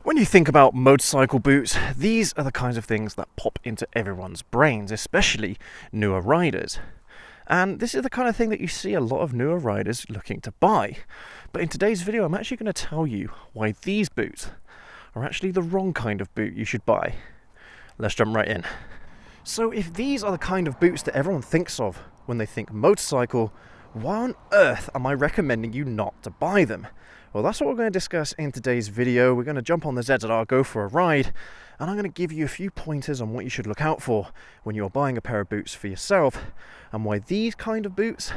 When you think about motorcycle boots, these are the kinds of things that pop into everyone's brains, especially newer riders. And this is the kind of thing that you see a lot of newer riders looking to buy. But in today's video, I'm actually going to tell you why these boots are actually the wrong kind of boot you should buy. Let's jump right in. So if these are the kind of boots that everyone thinks of when they think motorcycle, why on earth am I recommending you not to buy them? Well, that's what we're going to discuss in today's video. We're going to jump on the ZZR, go for a ride, and I'm going to give you a few pointers on what you should look out for when you're buying a pair of boots for yourself, and why these kind of boots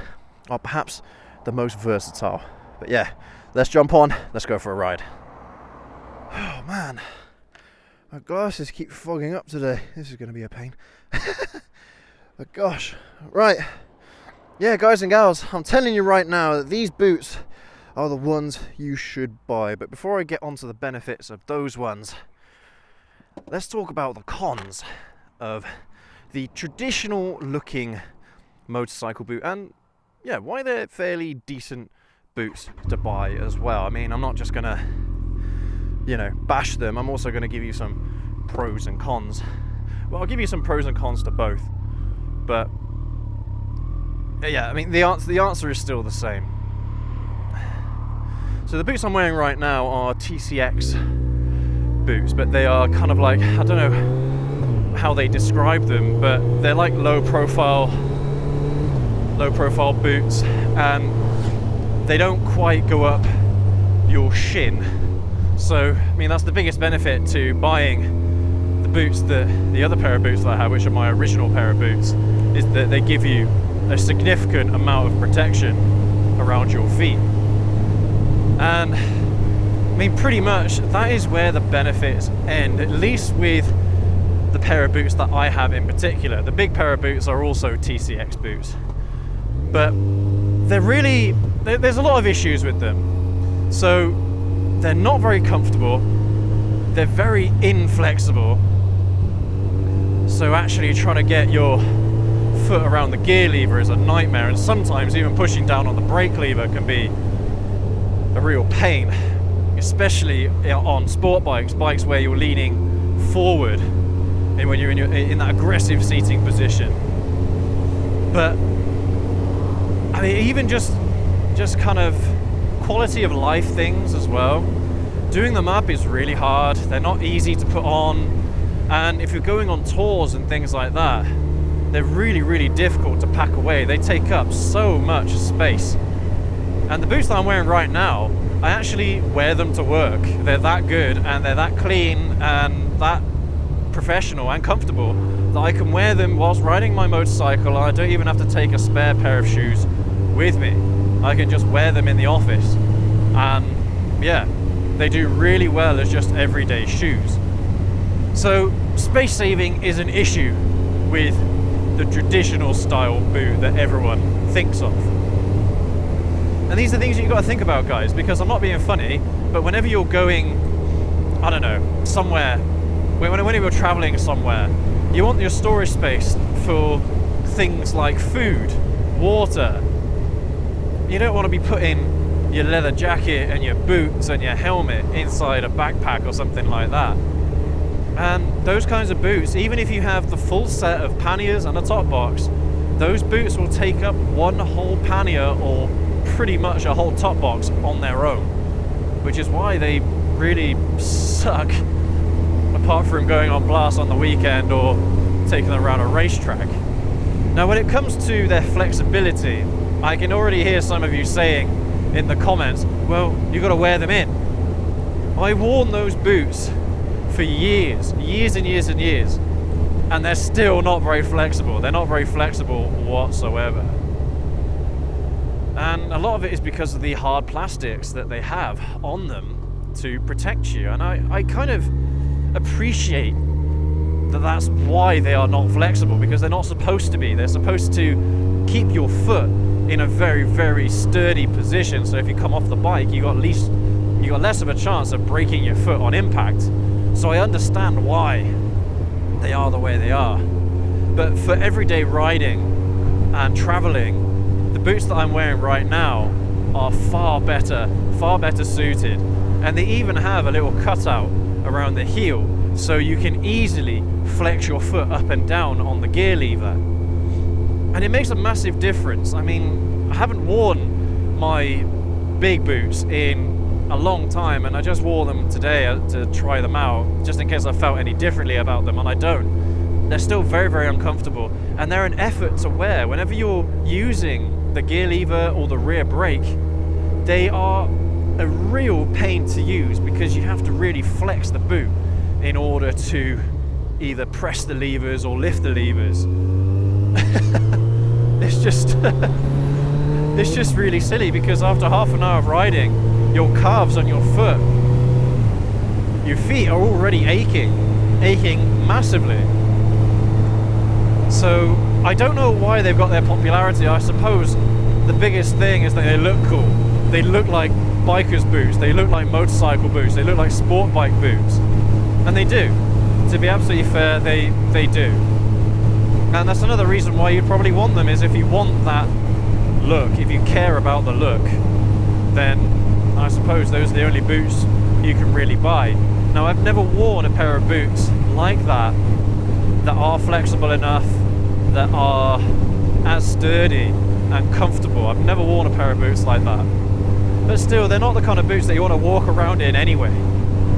are perhaps the most versatile. But yeah, let's jump on, let's go for a ride. Oh man, my glasses keep fogging up today. This is going to be a pain. But gosh, right. Yeah, guys and gals, I'm telling you right now that these boots are the ones you should buy. But before I get onto the benefits of those ones, let's talk about the cons of the traditional looking motorcycle boot, and yeah, why they're fairly decent boots to buy as well. I mean, I'm not just gonna, bash them. I'm also gonna give you some pros and cons. Well, I'll give you some pros and cons to both, but yeah, I mean, the answer is still the same. So the boots I'm wearing right now are TCX boots, but they are kind of like, I don't know how they describe them, but they're like low profile boots, and they don't quite go up your shin. So, I mean, that's the biggest benefit to buying the boots, the other pair of boots that I have, which are my original pair of boots, is that they give you a significant amount of protection around your feet. And I mean, pretty much that is where the benefits end, at least with the pair of boots that I have in particular. The big pair of boots are also TCX boots, but there's a lot of issues with them. So they're not very comfortable, they're very inflexible, so actually trying to get your foot around the gear lever is a nightmare, and sometimes even pushing down on the brake lever can be a real pain, especially on sport bikes where you're leaning forward and when you're in that aggressive seating position. But I mean, even just kind of quality of life things as well, doing them up is really hard. They're not easy to put on, and if you're going on tours and things like that, they're really, really difficult to pack away. They take up so much space. And the boots that I'm wearing right now, I actually wear them to work. They're that good, and they're that clean and that professional and comfortable that I can wear them whilst riding my motorcycle. I don't even have to take a spare pair of shoes with me. I can just wear them in the office. And yeah, they do really well as just everyday shoes. So space saving is an issue with the traditional style boot that everyone thinks of. And these are things that you've got to think about, guys, because I'm not being funny, but whenever you're going, I don't know, somewhere, whenever you're traveling somewhere, you want your storage space for things like food, water. You don't want to be putting your leather jacket and your boots and your helmet inside a backpack or something like that. And those kinds of boots, even if you have the full set of panniers and a top box, those boots will take up one whole pannier or pretty much a whole top box on their own, which is why they really suck, apart from going on blast on the weekend or taking them around a racetrack. Now, when it comes to their flexibility, I can already hear some of you saying in the comments, well, you've got to wear them in. I've worn those boots for years and years and years, and they're still not very flexible. They're not very flexible whatsoever. And a lot of it is because of the hard plastics that they have on them to protect you. And I kind of appreciate that that's why they are not flexible, because they're not supposed to be. They're supposed to keep your foot in a very, very sturdy position. So if you come off the bike, you got less of a chance of breaking your foot on impact. So I understand why they are the way they are. But for everyday riding and traveling, the boots that I'm wearing right now are far better suited, and they even have a little cutout around the heel, so you can easily flex your foot up and down on the gear lever. And it makes a massive difference. I mean, I haven't worn my big boots in a long time, and I just wore them today to try them out, just in case I felt any differently about them, and I don't. They're still very, very uncomfortable, and they're an effort to wear. Whenever you're using the gear lever or the rear brake, they are a real pain to use because you have to really flex the boot in order to either press the levers or lift the levers. It's just it's just really silly, because after half an hour of riding, your calves on your foot, your feet are already aching massively. So I don't know why they've got their popularity. I suppose the biggest thing is that they look cool. They look like bikers' boots, they look like motorcycle boots, they look like sport bike boots. And they do. To be absolutely fair, they do. And that's another reason why you'd probably want them, is if you want that look, if you care about the look, then I suppose those are the only boots you can really buy. Now, I've never worn a pair of boots like that are flexible enough, that are as sturdy and comfortable. I've never worn a pair of boots like that. But still, they're not the kind of boots that you want to walk around in anyway.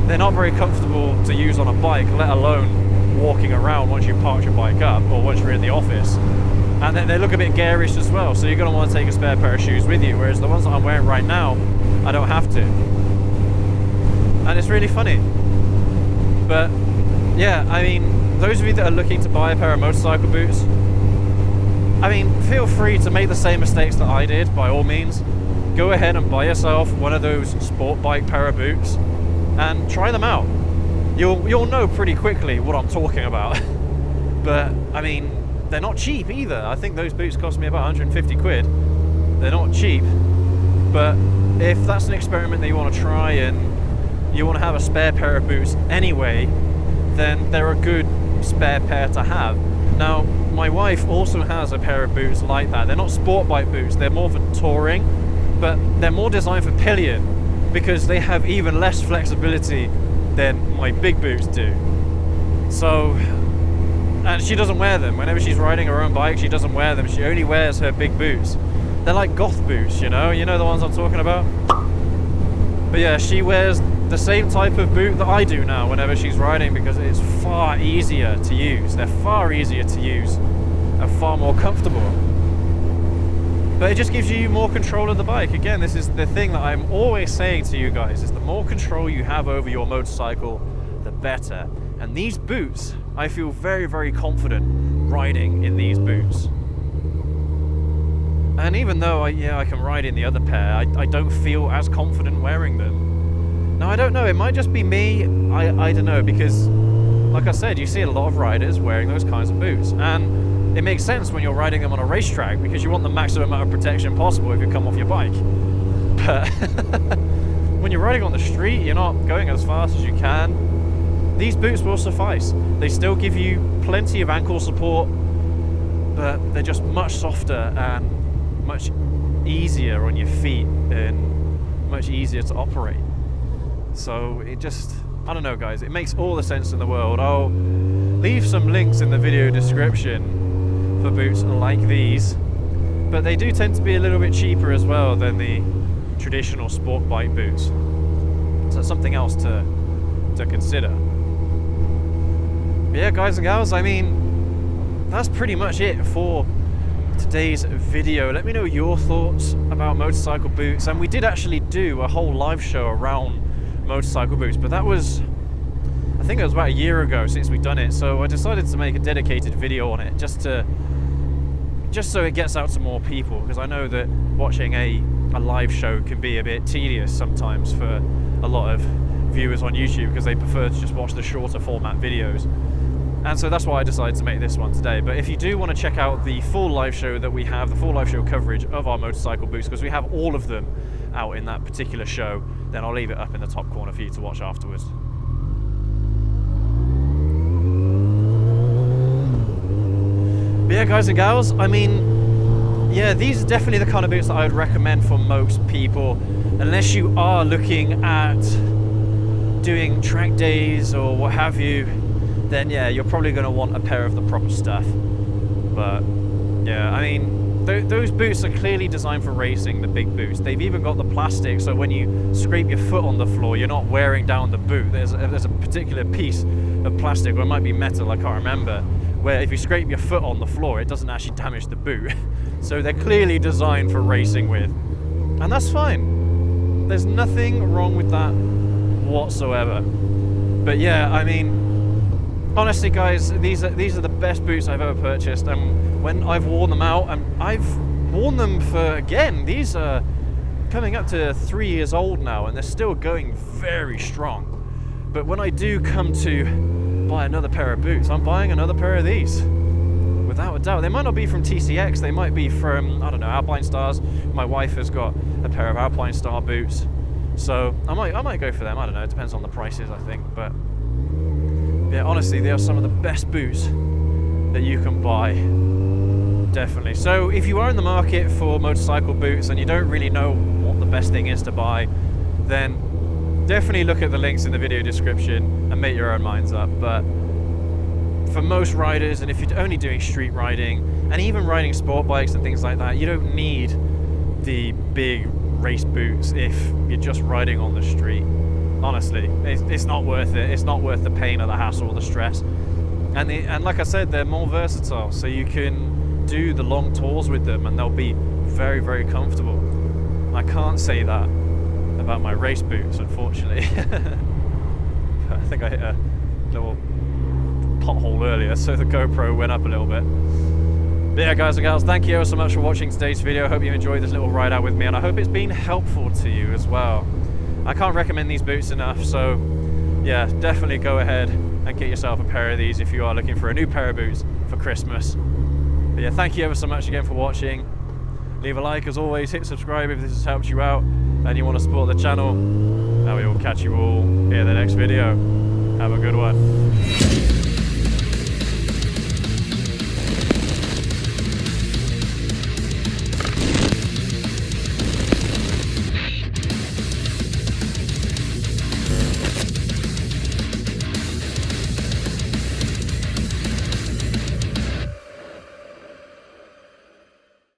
They're not very comfortable to use on a bike, let alone walking around once you park your bike up or once you're in the office. And then they look a bit garish as well, so you're going to want to take a spare pair of shoes with you, whereas the ones that I'm wearing right now, I don't have to. And it's really funny. But yeah, I mean, those of you that are looking to buy a pair of motorcycle boots, I mean, feel free to make the same mistakes that I did, by all means. Go ahead and buy yourself one of those sport bike pair of boots and try them out. You'll know pretty quickly what I'm talking about. But I mean, they're not cheap either. I think those boots cost me about 150 quid. They're not cheap. But if that's an experiment that you want to try and you want to have a spare pair of boots anyway, then they're a good spare pair to have. Now, my wife also has a pair of boots like that. They're not sport bike boots, they're more for touring, but they're more designed for pillion because they have even less flexibility than my big boots do. So, and she doesn't wear them. Whenever she's riding her own bike, she doesn't wear them. She only wears her big boots. They're like goth boots, you know the ones I'm talking about? But yeah, she wears the same type of boot that I do now whenever she's riding, because it's far easier to use. They're far easier to use and far more comfortable. But it just gives you more control of the bike. Again, this is the thing that I'm always saying to you guys, is the more control you have over your motorcycle, the better. And these boots, I feel very, very confident riding in these boots. And even though I can ride in the other pair, I don't feel as confident wearing them. Now, I don't know, it might just be me, I don't know, because like I said, you see a lot of riders wearing those kinds of boots, and it makes sense when you're riding them on a racetrack, because you want the maximum amount of protection possible if you come off your bike. But when you're riding on the street, you're not going as fast as you can, these boots will suffice. They still give you plenty of ankle support, but they're just much softer and much easier on your feet and much easier to operate. So it just, I don't know guys, it makes all the sense in the world. I'll leave some links in the video description for boots like these, but they do tend to be a little bit cheaper as well than the traditional sport bike boots. So that's something else to consider. But yeah, guys and gals, I mean, that's pretty much it for today's video. Let me know your thoughts about motorcycle boots. And we did actually do a whole live show around motorcycle boots, but that was, I think it was about a year ago since we'd done it, so I decided to make a dedicated video on it just so it gets out to more people, because I know that watching a live show can be a bit tedious sometimes for a lot of viewers on YouTube, because they prefer to just watch the shorter format videos. And so that's why I decided to make this one today. But if you do want to check out the full live show that we have, the full live show coverage of our motorcycle boots, because we have all of them out in that particular show, then I'll leave it up in the top corner for you to watch afterwards. But yeah, guys and gals, I mean, yeah, these are definitely the kind of boots that I would recommend for most people, unless you are looking at doing track days or what have you, then yeah, you're probably going to want a pair of the proper stuff. But yeah, I mean, those boots are clearly designed for racing, the big boots. They've even got the plastic, so when you scrape your foot on the floor, you're not wearing down the boot. There's a particular piece of plastic, or it might be metal, I can't remember, where if you scrape your foot on the floor, it doesn't actually damage the boot. So they're clearly designed for racing with. And that's fine. There's nothing wrong with that whatsoever. But yeah, I mean, honestly guys, these are the best boots I've ever purchased, and when I've worn them out, and I've worn them for, again, these are coming up to 3 years old now, and they're still going very strong. But when I do come to buy another pair of boots, I'm buying another pair of these, without a doubt. They might not be from TCX, they might be from, I don't know, Alpine Stars. My wife has got a pair of Alpine Star boots, so I might go for them. I don't know, it depends on the prices, I think. But yeah, honestly, they are some of the best boots that you can buy, definitely. So if you are in the market for motorcycle boots and you don't really know what the best thing is to buy, then definitely look at the links in the video description and make your own minds up. But for most riders, and if you're only doing street riding and even riding sport bikes and things like that, you don't need the big race boots if you're just riding on the street. Honestly, it's not worth it. It's not worth the pain or the hassle or the stress. And like I said, they're more versatile, so you can do the long tours with them and they'll be very, very comfortable. I can't say that about my race boots, unfortunately. I think I hit a little pothole earlier, so the GoPro went up a little bit. But yeah, guys and gals, thank you so much for watching today's video. I hope you enjoyed this little ride out with me, and I hope it's been helpful to you as well. I can't recommend these boots enough, so yeah, definitely go ahead and get yourself a pair of these if you are looking for a new pair of boots for Christmas. But yeah, thank you ever so much again for watching. Leave a like as always, hit subscribe if this has helped you out and you want to support the channel, and we will catch you all in the next video. Have a good one.